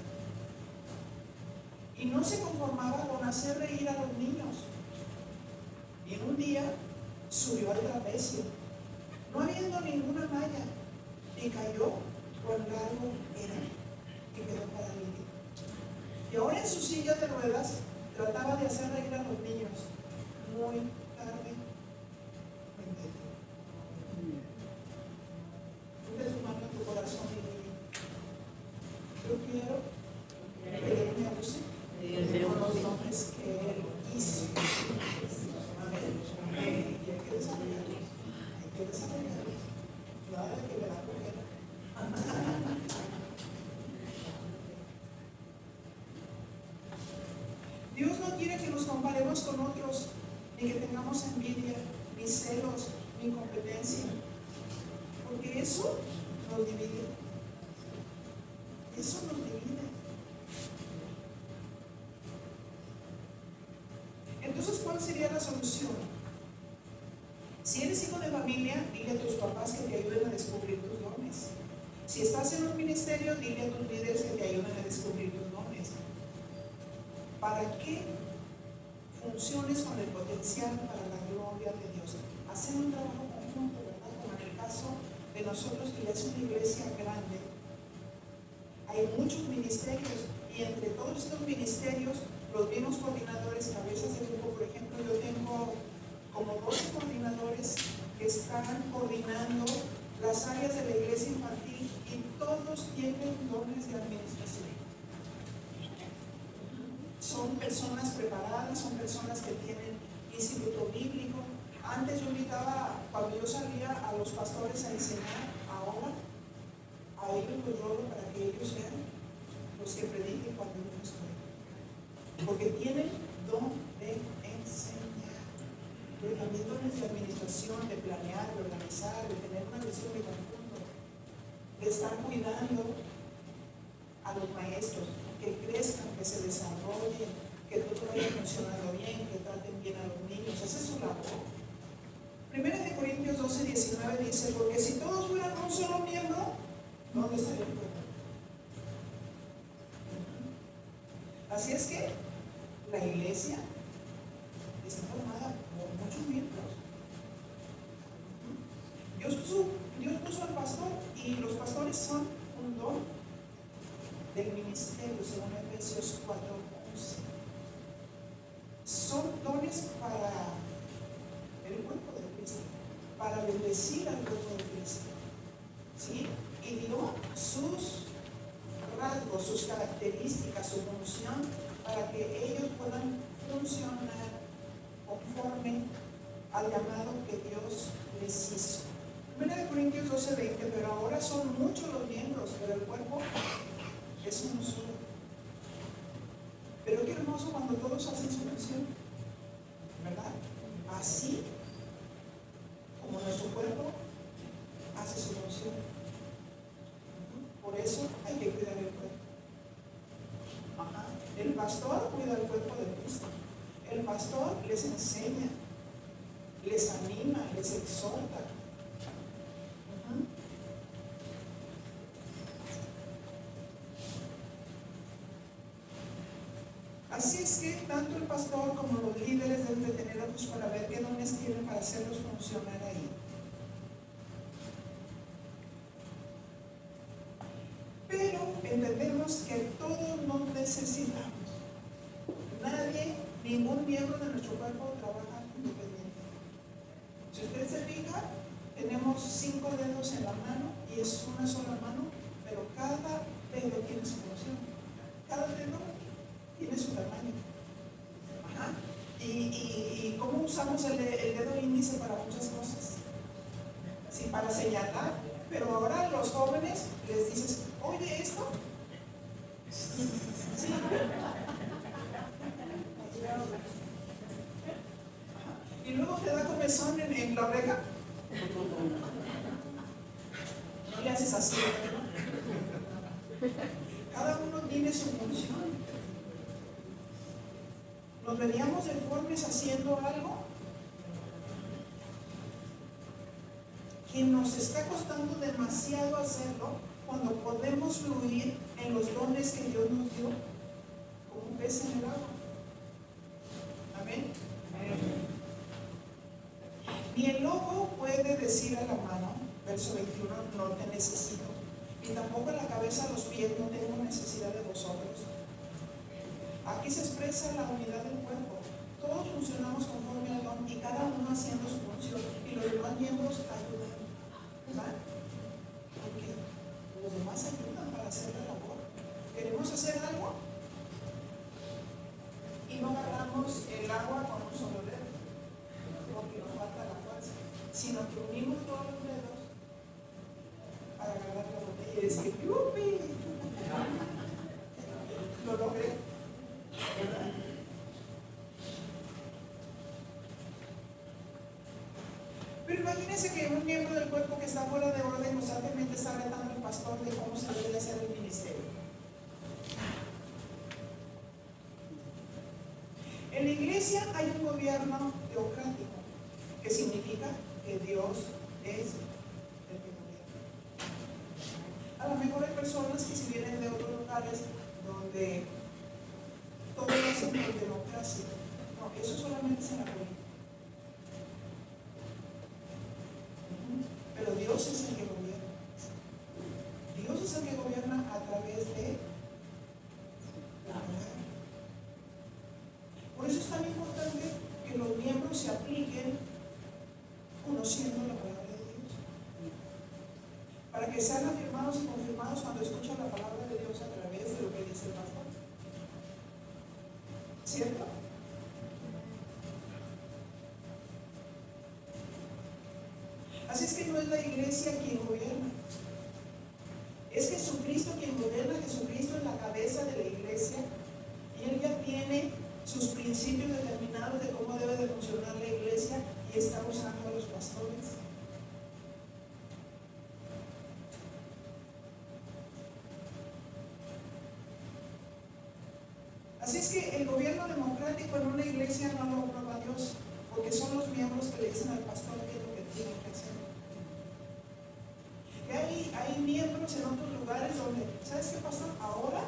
Y no se conformaba con hacer reír a los niños. Y en un día subió al trapecio, no habiendo ninguna malla, y cayó cuán largo era y quedó paralítico. Y ahora en su silla de ruedas trataba de hacer reír a los niños. Muy tarde me entendió. Ponte tu mano en tu corazón y dile: yo quiero que Dios me use con los dones que Él hizo. Amén. Y hay que desarrollarlos. Hay que desarrollarlos. Nada de que me la cogiera. Dios no quiere que nos comparemos con otros, ni que tengamos envidia, ni celos, ni incompetencia, porque eso nos divide. Eso nos divide. Entonces, ¿cuál sería la solución? Si eres hijo de familia, dile a tus papás que te ayuden a descubrir tus dones. Si estás en un ministerio, dile a tus líderes que te ayuden a descubrir tus dones. Para que funciones con el potencial para la gloria de Dios. Hacer un trabajo conjunto, ¿verdad? Como en el caso de nosotros, que ya es una iglesia grande. Hay muchos ministerios, y entre todos estos ministerios, los mismos coordinadores, cabezas de grupo, por ejemplo, yo tengo como 12 coordinadores que están coordinando las áreas de la iglesia infantil, y todos tienen dones de administración. Son personas preparadas, son personas que tienen instituto bíblico. Antes yo invitaba, cuando yo salía, a los pastores a enseñar. Ahora a ellos los rolo para que ellos sean los que prediquen cuando yo no estoy. Porque tienen don de enseñar, pero también dones de administración, de planear, de organizar, de tener una visión de conjunto, de estar cuidando a los maestros, que crezcan, que se desarrollen, que todo vaya funcionando bien, que traten bien a los niños. Esa es su labor. 1 Corintios 12:19 dice: porque si todos fueran un solo miembro, ¿dónde estaría el cuerpo? Así es que la iglesia está formada por muchos miembros. Dios puso al pastor, y los pastores son un don del ministerio, según Efesios 4:11. Son dones para el cuerpo de Cristo, para bendecir al cuerpo de Cristo, ¿sí? Y dio sus rasgos, sus características, su función, para que ellos puedan funcionar conforme al llamado que Dios les hizo. 1 Corintios 12:20, pero ahora son muchos los miembros, pero el cuerpo es uno solo. Pero qué hermoso cuando todos hacen su función, ¿verdad? Así como nuestro cuerpo hace su función. Por eso hay que cuidar el cuerpo. El pastor cuida el cuerpo de Cristo. El pastor les enseña, les anima, les exhorta. Así es que tanto el pastor como los líderes deben de tener ojos para ver qué dones tienen para hacerlos funcionar ahí. Pero entendemos que todos nos necesitamos. Nadie, ningún miembro de nuestro cuerpo trabaja independiente. Si usted se fija, tenemos 5 dedos en la mano y es una sola mano, pero cada dedo tiene su función. Cada dedo tiene su tamaño. Ajá. ¿Y cómo usamos el dedo índice para muchas cosas? Sí, para señalar. Pero ahora a los jóvenes les dices: oye, esto. Sí. Y luego te da comezón en la oreja. No le haces así. Cada uno tiene su función. Nos veríamos deformes haciendo algo. que nos está costando demasiado hacerlo cuando podemos fluir en los dones que Dios nos dio como un pez en el agua. Amén. Ni el lobo puede decir a la mano, verso 21, no te necesito, ni tampoco en la cabeza a los pies, no tengo necesidad de vosotros. Aquí se expresa la unidad del cuerpo. Todos funcionamos conforme al don y cada uno haciendo su función y los demás miembros ayudan. ¿Verdad? Porque los demás ayudan para hacer la labor. Queremos hacer algo y no agarramos el agua con un solo dedo porque nos falta la fuerza, sino que unimos todos los dedos para agarrar la botella y decir ¡yupi! Lo logré. ¿Verdad? Pero imagínense que un miembro del cuerpo que está fuera de orden constantemente está retando al pastor de cómo se debe hacer el ministerio. En la iglesia hay un gobierno teocrático, que significa que Dios es el que gobierna. A lo mejor hay personas que si vienen de otros lugares donde todo lo hacen por democracia. No, eso solamente es en la política. Pero Dios es el que gobierna. Dios es el que gobierna a través de la palabra. Por eso es tan importante que los miembros se apliquen conociendo la palabra de Dios. Para que sean afirmados y confirmados cuando escuchan la palabra de Dios a través de lo que dice el pastor. ¿Cierto? Así es que no es la iglesia quien gobierna. Es Jesucristo quien gobierna. Jesucristo es la cabeza de la iglesia y Él ya tiene sus principios determinados de cómo debe de funcionar la iglesia y está usando a los pastores. Así es que el gobierno democrático en una iglesia no lo aprueba Dios, porque son los miembros que le dicen al pastor qué es lo que tiene que hacer. Y hay miembros en otros lugares donde, ¿sabes qué, pastor? Ahora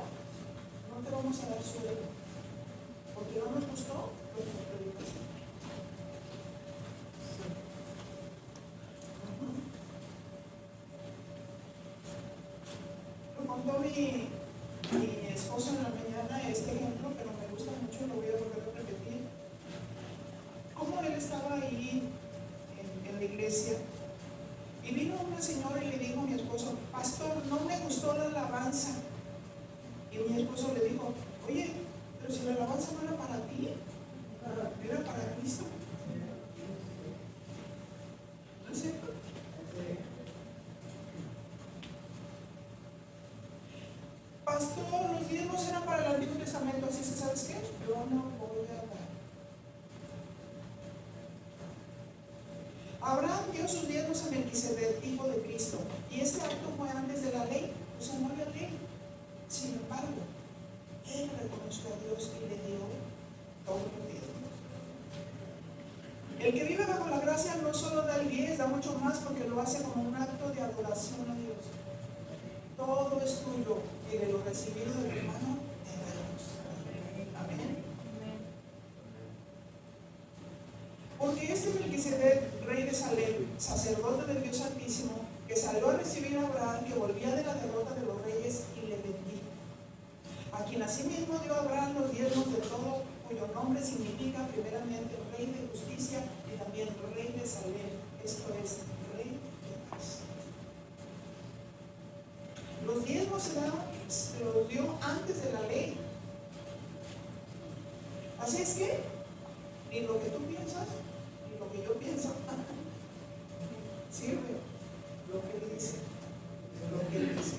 no te vamos a dar sueldo, porque no nos gustó lo que nos predicaste. Lo contó mi esposo en la mañana este ejemplo, pero me gusta mucho, lo voy a volver a repetir. Cómo él estaba ahí en la iglesia y vino una señora y le dijo a mi esposo, pastor, no me gustó la alabanza. Y mi esposo le dijo, oye, pero si la alabanza no era para ti, era para Cristo. ¿No es cierto? Pastor, los diezmos eran para el Antiguo Testamento, así que ¿sabes qué? Yo no voy a dar. Abraham dio sus diezmos a Melquisedec, hijo de Cristo, y este acto fue antes de la ley, o sea, no había ley. Sin embargo, él reconoció a Dios y le dio todos los diezmos. El que vive bajo la gracia no solo da el 10, da mucho más porque lo hace como un acto de adoración a Dios. Todo es tuyo y de lo recibido de tu hermano te damos. Amén. Porque este Melquisedec, rey de Salem, sacerdote del Dios Altísimo, que salió a recibir a Abraham, que volvía de la derrota de los reyes y le bendijo, a quien asimismo dio a Abraham los diezmos de todo, cuyo nombre significa primeramente rey de justicia y también rey de Salem, esto es, rey de paz. Los diezmos se los dio antes de la ley. Así es que ni lo que tú piensas, ni lo que yo pienso, sirve lo que él dice. Lo que él dice.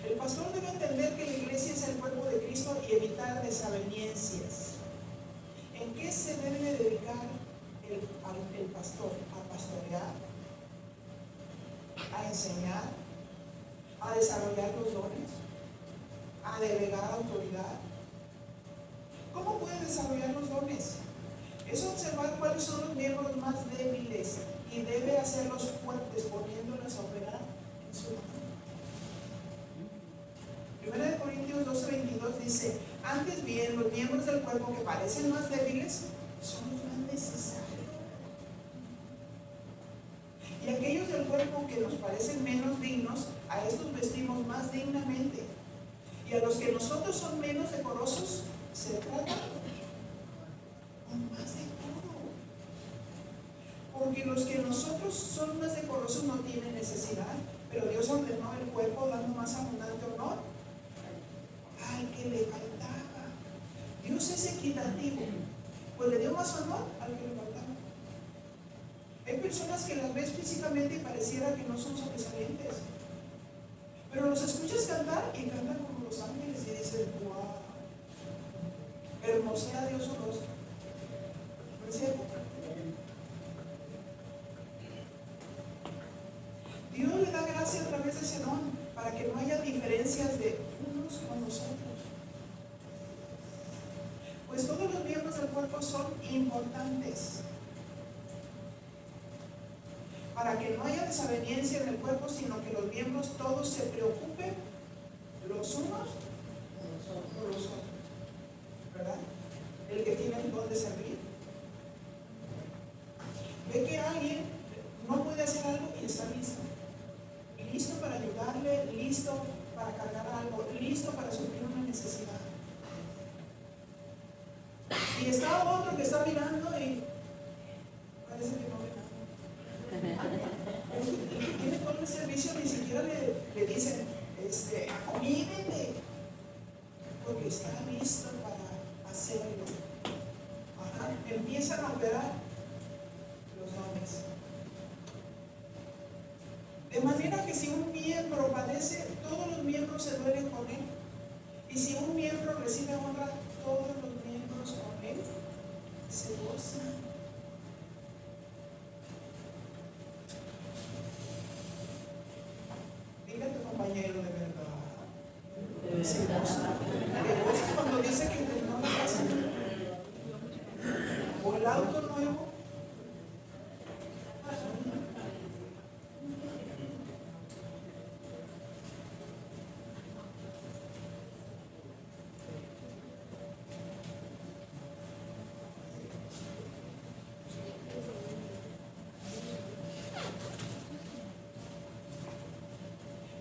El pastor debe entender que la iglesia es el cuerpo de Cristo y evitar desavenencias. ¿En qué se debe dedicar el pastor? A pastorear, a enseñar, a desarrollar los dones, a delegar autoridad. ¿Cómo puede desarrollar los dones? Es observar cuáles son los miembros más débiles y debe hacerlos fuertes poniéndolos a operar en su mano. 1 Corintios 12:22 dice: antes bien, los miembros del cuerpo que parecen más débiles son los más necesarios. Y aquellos del cuerpo que nos parecen menos dignos, a estos vestimos más dignamente. Y a los que nosotros son menos decorosos, se trata con más decoro. Porque los que nosotros son más decorosos no tienen necesidad, pero Dios ordenó el cuerpo dando más abundante honor al que le faltaba. Dios es equitativo, pues le dio más honor al que le faltaba. Hay personas que las ves físicamente y pareciera que no son sobresalientes, pero los escuchas cantar y cantan como los ángeles y dices: wow, hermosea Dios su rostro. ¿No es cierto? Dios le da gracia a través de ese don para que no haya diferencias de unos con los otros. Pues todos los miembros del cuerpo son importantes, para que no haya desaveniencia en el cuerpo, sino que los miembros todos se preocupen los unos por los otros. ¿Verdad? El que tiene el don de servir ve que alguien no puede hacer algo y está listo para ayudarle, listo para cargar algo, listo para suplir una necesidad. Y está otro que está mirando y parece que no ve nada. El que tiene todo el servicio ni siquiera le dicen: acomídete, porque está listo para hacerlo. Ajá. Empiezan a operar los dones. De manera que si un miembro padece, todos los miembros se duelen con él. Y si un miembro recibe honra, todos los miembros con él se gozan. Dile a tu compañero: de verdad. Se goza. ¿Te gozas cuando dice que no le pasa nada? ¿O el auto nuevo?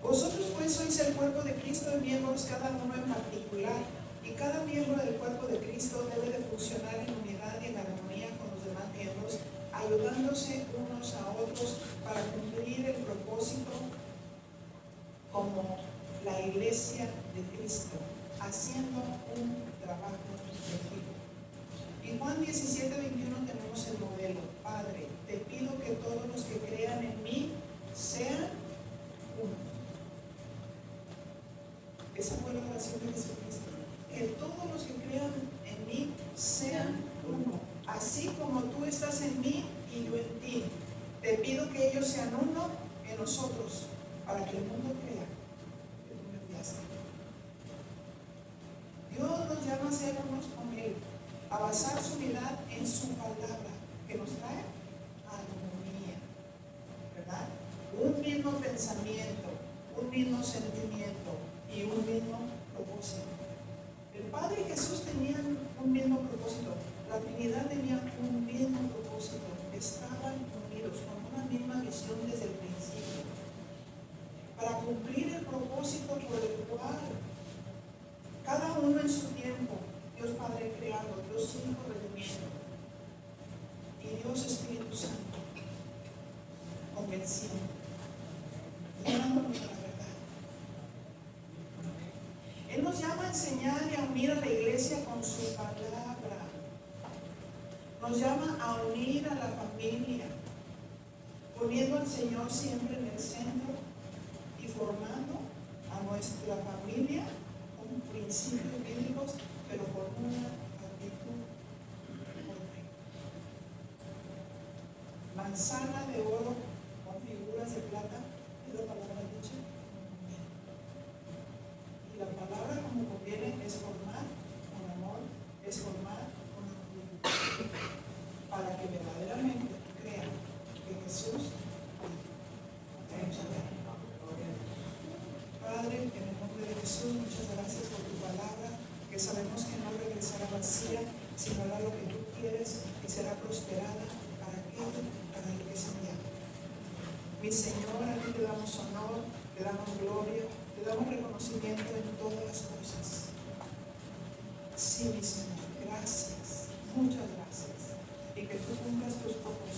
Vosotros pues sois el cuerpo de Cristo y miembros cada uno en particular, y cada miembro del cuerpo de Cristo debe de funcionar en unidad y en armonía con los demás miembros, ayudándose unos a otros para cumplir el propósito como la iglesia de Cristo, haciendo un trabajo de equipo. En Juan 17:21 tenemos el modelo: Padre, te pido que todos los que crean en mí sean uno. Esa fue la oración de Jesucristo: que todos los que crean en mí sean uno, así como tú estás en mí y yo en ti. Te pido que ellos sean uno en nosotros, para que el mundo crea que tú me enviaste. Dios nos llama a ser unos con Él, a basar su unidad en su palabra, que nos trae armonía, ¿verdad? Un mismo pensamiento, un mismo sentimiento y un mismo propósito. El Padre y Jesús tenían un mismo propósito. La Trinidad tenía un mismo propósito. Estaban unidos con una misma visión desde el principio, para cumplir el propósito por el cual cada uno en su tiempo, Dios Padre creando, Dios Hijo redimiendo y Dios Espíritu Santo convenciendo, guiándonos a la verdad. Él nos llama a enseñar y a unir a la iglesia con su palabra. Nos llama a unir a la familia, poniendo al Señor siempre en el centro y formando a nuestra familia con principios bíblicos, pero con una actitud correcta. Manzana de oro con figuras de plata, es la palabra dicha. Y la palabra, como conviene, es formar con amor, es formar con amor, para que sino hará lo que tú quieres y será prosperada para aquello para lo que es enviado. Mi Señor, a ti te damos honor, te damos gloria, te damos reconocimiento en todas las cosas. Sí, mi Señor, gracias, muchas gracias. Y que tú cumplas tus propósitos